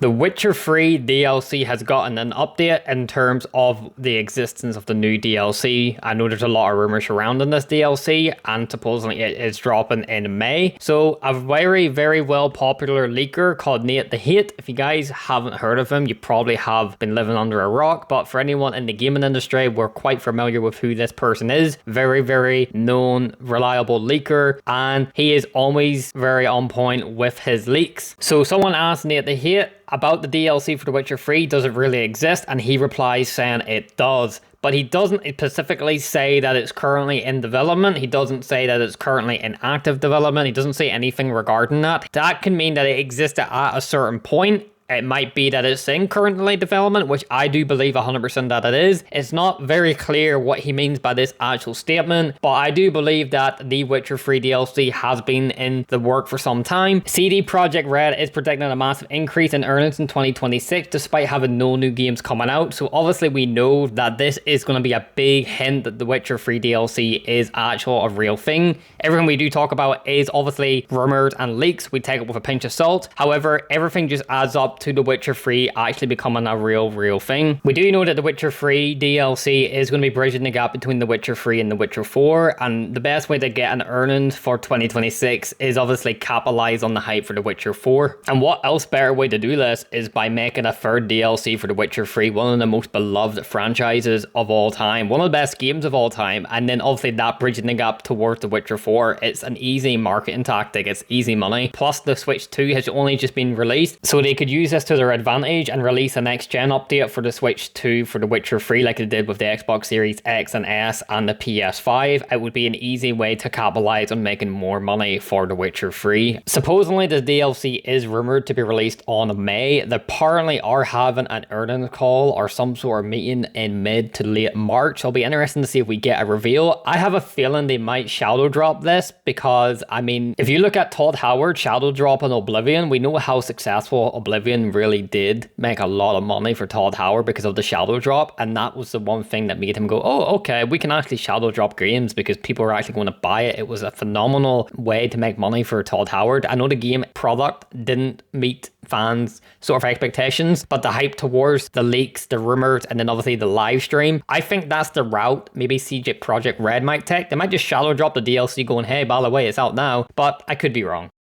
The Witcher 3 DLC has gotten an update in terms of the existence of the new DLC. I know there's a lot of rumors surrounding this DLC, and supposedly it is dropping in May. So a very, very well popular leaker called Nate the Hate. If you guys haven't heard of him, you probably have been living under a rock, but for anyone in the gaming industry, we're quite familiar with who this person is. Very, very known, reliable leaker, and he is always very on point with his leaks. So someone asked Nate the Hate about the DLC for The Witcher 3, does it really exist? And he replies saying it does. But he doesn't specifically say that it's currently in development. He doesn't say that it's currently in active development. He doesn't say anything regarding that. That can mean that it existed at a certain point. It might be that it's in currently development, which I do believe 100% that it is. It's not very clear what he means by this actual statement, but I do believe that the Witcher 3 DLC has been in the work for some time. CD Projekt Red is predicting a massive increase in earnings in 2026, despite having no new games coming out. So obviously we know that this is going to be a big hint that the Witcher 3 DLC is actual, a real thing. Everything we do talk about is obviously rumors and leaks. We take it with a pinch of salt. However, everything just adds up to The Witcher 3 actually becoming a real thing. We do know that The Witcher 3 DLC is going to be bridging the gap between The Witcher 3 and The Witcher 4, and the best way to get an earnings for 2026 is obviously capitalize on the hype for The Witcher 4. And what else better way to do this is by making a third DLC for The Witcher 3, one of the most beloved franchises of all time, one of the best games of all time, and then obviously that bridging the gap towards The Witcher 4. It's an easy marketing tactic, it's easy money. Plus the Switch 2 has only just been released, so they could use this to their advantage and release a next gen update for the Switch 2 for The Witcher 3 like it did with the Xbox Series X and S and the PS5. It would be an easy way to capitalize on making more money for The Witcher 3. Supposedly the DLC is rumored to be released on May. They apparently are having an earnings call or some sort of meeting in mid to late March. It'll be interesting to see if we get a reveal. I have a feeling they might shadow drop this because, I mean, if you look at Todd Howard shadow drop in Oblivion, we know how successful Oblivion really did make a lot of money for Todd Howard because of the shadow drop, and that was the one thing that made him go, oh, okay, we can actually shadow drop games because people are actually going to buy it. It was a phenomenal way to make money for Todd Howard. I know the game product didn't meet fans' sort of expectations, but the hype towards the leaks, the rumors, and then obviously the live stream, I think that's the route maybe CD Projekt Red might take. They might just shadow drop the DLC going, hey, by the way, it's out now, but I could be wrong.